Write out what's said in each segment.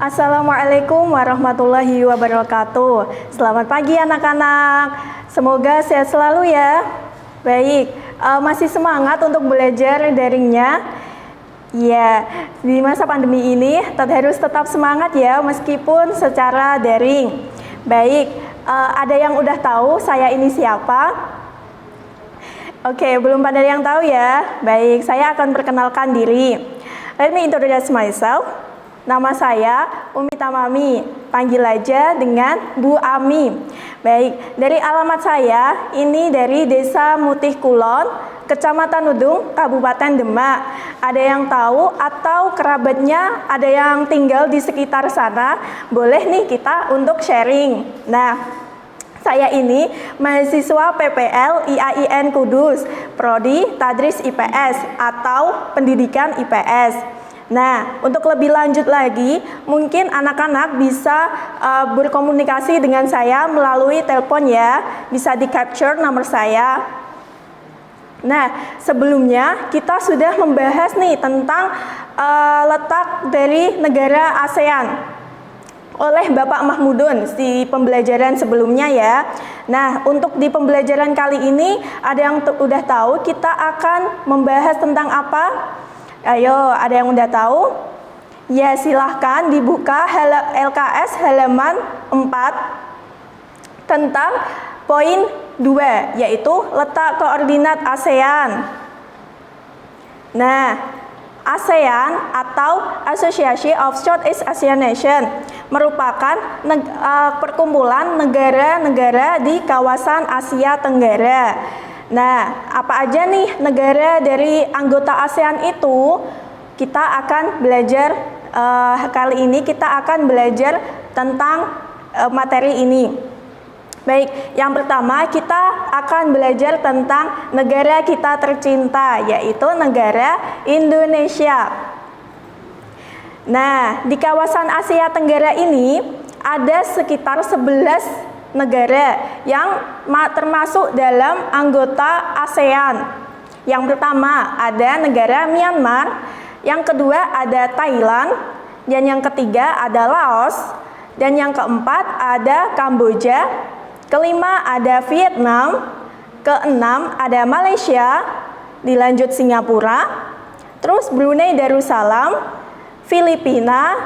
Assalamualaikum warahmatullahi wabarakatuh. Selamat pagi anak-anak. Semoga sehat selalu ya. Baik, masih semangat untuk belajar daringnya? Ya, di masa pandemi ini harus tetap semangat ya meskipun secara daring. Baik, ada yang udah tahu saya ini siapa? Oke, belum pada yang tahu ya. Baik, saya akan perkenalkan diri. Let me introduce myself. Nama saya Umi Tamami, panggil aja dengan Bu Ami. Baik, dari alamat saya, ini dari Desa Mutih Kulon, Kecamatan Udung, Kabupaten Demak. Ada yang tahu atau kerabatnya ada yang tinggal di sekitar sana, boleh nih kita untuk sharing. Nah, saya ini mahasiswa PPL IAIN Kudus, Prodi Tadris IPS atau Pendidikan IPS. Nah, untuk lebih lanjut lagi, mungkin anak-anak bisa berkomunikasi dengan saya melalui telepon ya, bisa di-capture nomor saya. Nah, sebelumnya kita sudah membahas nih tentang letak dari negara ASEAN oleh Bapak Mahmudun di pembelajaran sebelumnya ya. Nah, untuk di pembelajaran kali ini, ada yang udah tahu kita akan membahas tentang apa? Ayo, ada yang udah tahu? Ya, silahkan dibuka LKS halaman 4 tentang poin 2, yaitu letak koordinat ASEAN. Nah, ASEAN atau Association of Southeast Asian Nations merupakan perkumpulan negara-negara di kawasan Asia Tenggara. Nah, apa aja nih negara dari anggota ASEAN itu? Kita akan belajar kali ini kita akan belajar tentang materi ini. Baik, yang pertama kita akan belajar tentang negara kita tercinta, yaitu negara Indonesia. Nah, di kawasan Asia Tenggara ini ada sekitar 11 negara yang termasuk dalam anggota ASEAN. Yang pertama ada negara Myanmar, yang kedua ada Thailand, dan yang ketiga ada Laos, dan yang keempat ada Kamboja, kelima ada Vietnam, keenam ada Malaysia, dilanjut Singapura, terus Brunei Darussalam, Filipina,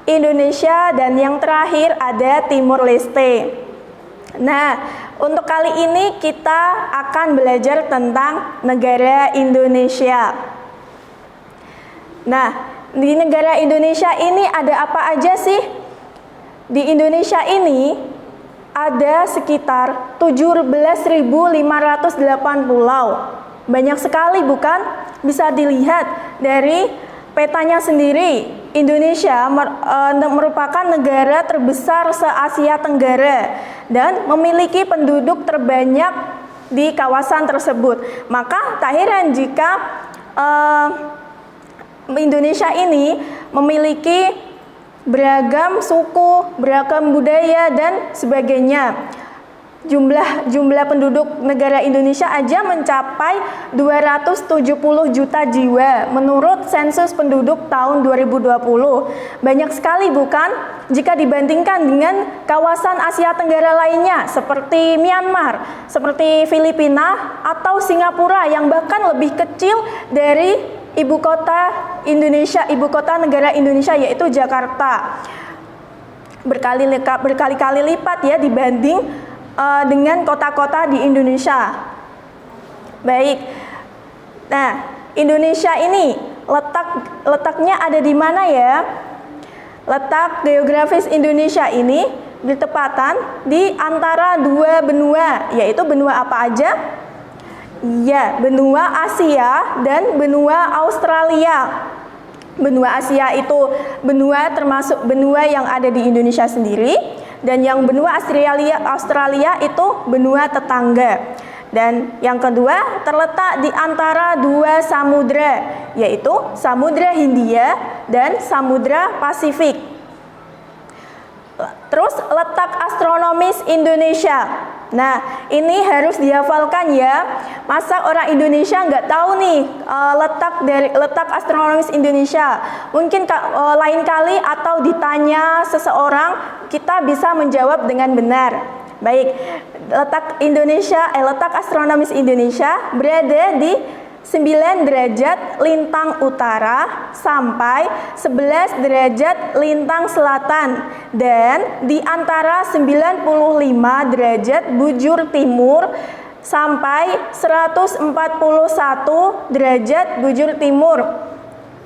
Indonesia, dan yang terakhir ada Timur Leste. Nah, untuk kali ini kita akan belajar tentang negara Indonesia. Nah, di negara Indonesia ini ada apa aja sih? Di Indonesia ini ada sekitar 17.508 pulau. Banyak sekali bukan? Bisa dilihat dari petanya sendiri. Indonesia merupakan negara terbesar se-Asia Tenggara dan memiliki penduduk terbanyak di kawasan tersebut. Maka tak heran jika Indonesia ini memiliki beragam suku, beragam budaya dan sebagainya. Jumlah penduduk negara Indonesia aja mencapai 270 juta jiwa menurut sensus penduduk tahun 2020. Banyak sekali bukan jika dibandingkan dengan kawasan Asia Tenggara lainnya seperti Myanmar, seperti Filipina atau Singapura yang bahkan lebih kecil dari ibu kota Indonesia, ibu kota negara Indonesia yaitu Jakarta. Berkali-kali lipat ya dibanding dengan kota-kota di Indonesia. Baik. Nah, Indonesia ini letaknya ada di mana ya? Letak geografis Indonesia ini bertepatan di antara dua benua, yaitu benua apa aja? Ya, benua Asia dan benua Australia. Benua Asia itu termasuk benua yang ada di Indonesia sendiri, dan yang benua Australia itu benua tetangga. Dan yang kedua terletak di antara dua samudra, yaitu Samudra Hindia dan Samudra Pasifik. Terus letak astronomis Indonesia. Nah, ini harus dihafalkan ya. Masa orang Indonesia nggak tahu nih letak astronomis Indonesia? Mungkin lain kali atau ditanya seseorang, kita bisa menjawab dengan benar. Baik, letak astronomis Indonesia berada di 9 derajat lintang utara sampai 11 derajat lintang selatan, dan di antara 95 derajat bujur timur sampai 141 derajat bujur timur.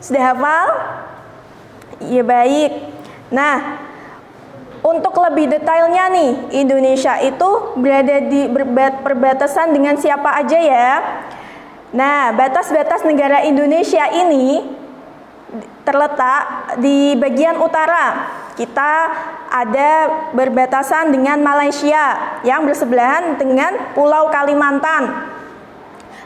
Sudah hafal? Ya, baik. Nah, untuk lebih detailnya nih, Indonesia itu berada di perbatasan dengan siapa aja ya? Nah, batas-batas negara Indonesia ini terletak di bagian utara. Kita ada berbatasan dengan Malaysia yang bersebelahan dengan Pulau Kalimantan.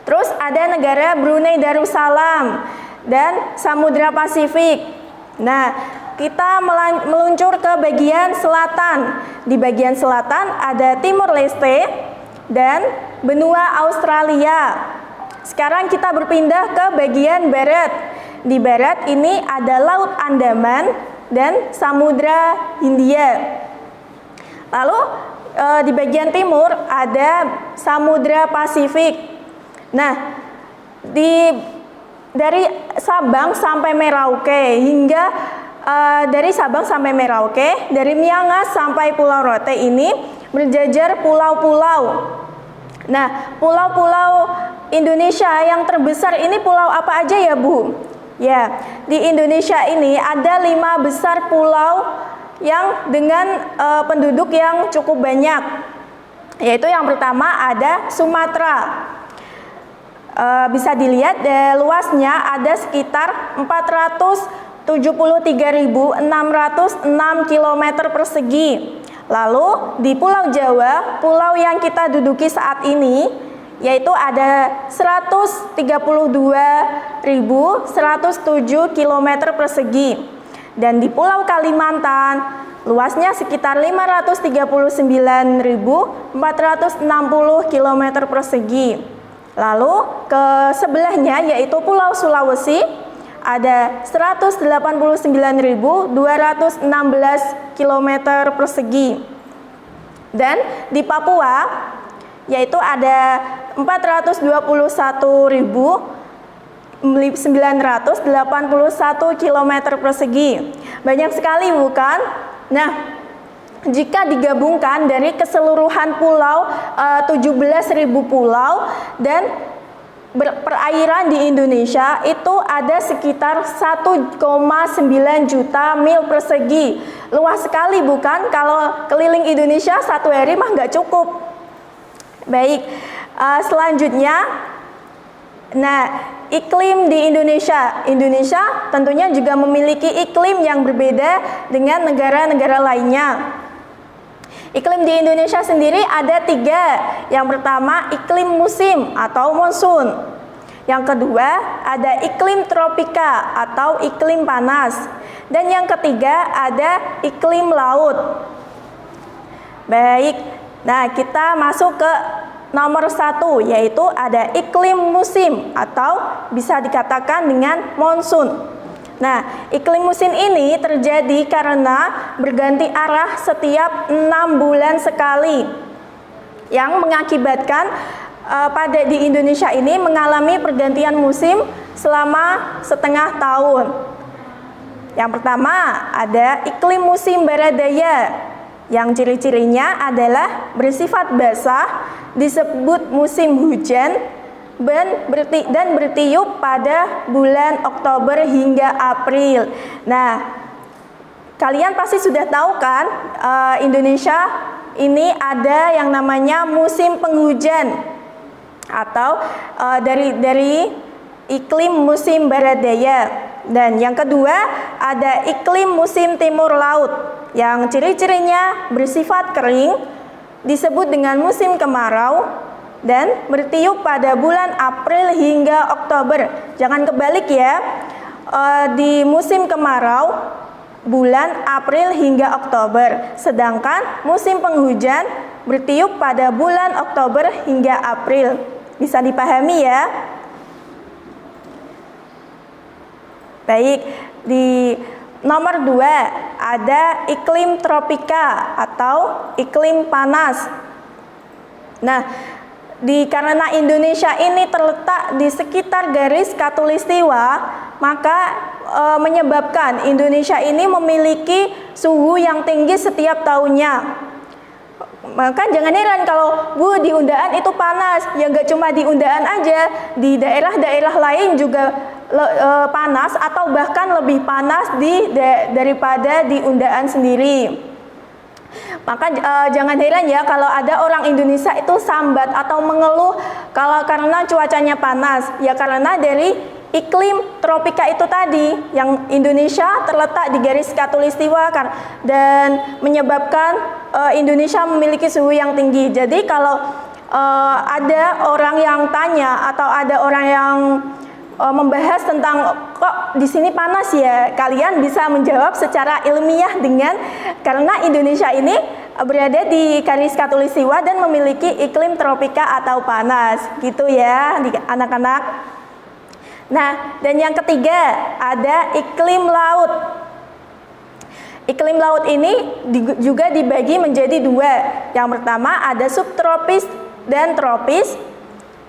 Terus ada negara Brunei Darussalam dan Samudra Pasifik. Nah, kita meluncur ke bagian selatan. Di bagian selatan ada Timur Leste dan benua Australia. Sekarang kita berpindah ke bagian barat. Di barat ini ada Laut Andaman dan Samudra Hindia. Lalu di bagian timur ada Samudra Pasifik. Nah, dari Sabang sampai Merauke hingga dari Sabang sampai Merauke, dari Miangas sampai Pulau Rote ini berjajar pulau-pulau. Nah, pulau-pulau Indonesia yang terbesar ini pulau apa aja ya, Bu? Ya, di Indonesia ini ada 5 besar pulau yang dengan penduduk yang cukup banyak. Yaitu yang pertama ada Sumatera. Bisa dilihat luasnya ada sekitar 473.606 km persegi. Lalu di Pulau Jawa, pulau yang kita duduki saat ini, yaitu ada 132.107 km persegi. Dan di Pulau Kalimantan, luasnya sekitar 539.460 km persegi. Lalu ke sebelahnya yaitu Pulau Sulawesi, ada 189.216 km persegi. Dan di Papua yaitu ada 421.981 km persegi. Banyak sekali bukan? Nah, jika digabungkan dari keseluruhan pulau 17.000 pulau dan perairan di Indonesia itu ada sekitar 1,9 juta mil persegi. Luas sekali bukan? Kalau keliling Indonesia satu hari mah nggak cukup. Baik, selanjutnya, nah, iklim di Indonesia. Indonesia tentunya juga memiliki iklim yang berbeda dengan negara-negara lainnya. Iklim di Indonesia sendiri ada 3. Yang pertama iklim musim atau monsun. Yang kedua ada iklim tropika atau iklim panas. Dan yang ketiga ada iklim laut. Baik, nah kita masuk ke nomor 1, yaitu ada iklim musim atau bisa dikatakan dengan monsun. Nah, iklim musim ini terjadi karena berganti arah setiap 6 bulan sekali, yang mengakibatkan di Indonesia ini mengalami pergantian musim selama setengah tahun. Yang pertama ada iklim musim barat daya, yang ciri-cirinya adalah bersifat basah, disebut musim hujan, dan bertiup pada bulan Oktober hingga April. Nah, kalian pasti sudah tahu kan, Indonesia ini ada yang namanya musim penghujan atau dari iklim musim barat daya. Dan yang kedua ada iklim musim timur laut, yang ciri-cirinya bersifat kering, disebut dengan musim kemarau, dan bertiup pada bulan April hingga Oktober. Jangan kebalik ya. Di musim kemarau bulan April hingga Oktober, sedangkan musim penghujan bertiup pada bulan Oktober hingga April. Bisa dipahami ya? Baik, di nomor 2 ada iklim tropika atau iklim panas. Nah, karena Indonesia ini terletak di sekitar garis khatulistiwa, maka menyebabkan Indonesia ini memiliki suhu yang tinggi setiap tahunnya. Maka jangan heran kalau Bu di Undaan itu panas. Ya nggak cuma di Undaan aja, di daerah-daerah lain juga panas atau bahkan lebih panas daripada di Undaan sendiri. Maka jangan heran ya kalau ada orang Indonesia itu sambat atau mengeluh karena cuacanya panas. Ya karena dari iklim tropika itu tadi, yang Indonesia terletak di garis khatulistiwa dan menyebabkan Indonesia memiliki suhu yang tinggi. Jadi kalau ada orang yang tanya atau ada orang yang membahas tentang kok di sini panas ya, kalian bisa menjawab secara ilmiah karena Indonesia ini berada di garis khatulistiwa dan memiliki iklim tropika atau panas, gitu ya anak-anak. Nah, dan yang ketiga ada iklim laut. Iklim laut ini juga dibagi menjadi 2. Yang pertama ada subtropis dan tropis.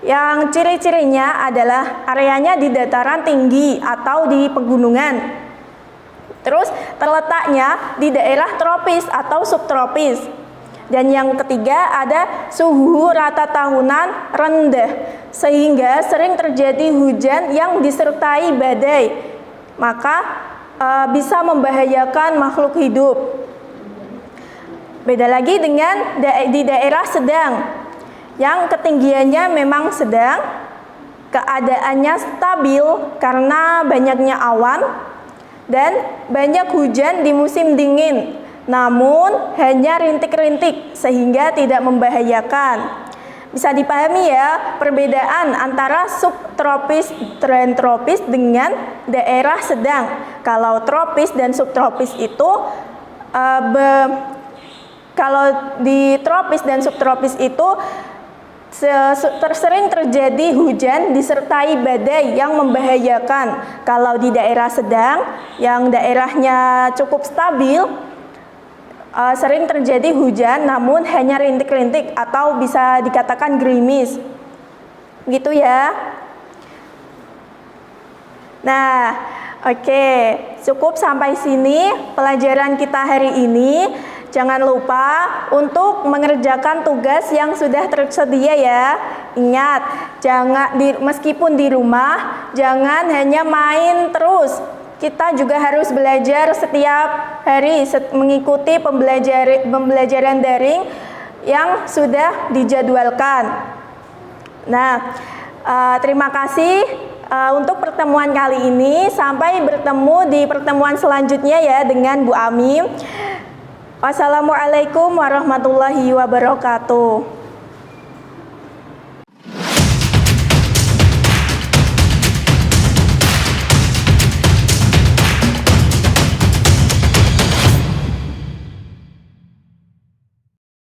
Yang ciri-cirinya adalah areanya di dataran tinggi atau di pegunungan. Terus terletaknya di daerah tropis atau subtropis. Dan yang ketiga ada suhu rata tahunan rendah, sehingga sering terjadi hujan yang disertai badai. Maka bisa membahayakan makhluk hidup. Beda lagi dengan di daerah sedang, yang ketinggiannya memang sedang, keadaannya stabil karena banyaknya awan dan banyak hujan di musim dingin, namun hanya rintik-rintik sehingga tidak membahayakan. Bisa dipahami ya perbedaan antara subtropis dan tropis dengan daerah sedang. Kalau tropis dan subtropis itu kalau di tropis dan subtropis itu sering terjadi hujan disertai badai yang membahayakan. Kalau di daerah sedang yang daerahnya cukup stabil, sering terjadi hujan namun hanya rintik-rintik atau bisa dikatakan gerimis. Gitu ya. Nah, oke, cukup sampai sini pelajaran kita hari ini. Jangan lupa untuk mengerjakan tugas yang sudah tersedia ya. Ingat, meskipun di rumah, jangan hanya main terus. Kita juga harus belajar setiap hari mengikuti pembelajaran daring yang sudah dijadwalkan. Nah, terima kasih untuk pertemuan kali ini. Sampai bertemu di pertemuan selanjutnya ya dengan Bu Ami. Wassalamualaikum warahmatullahi wabarakatuh.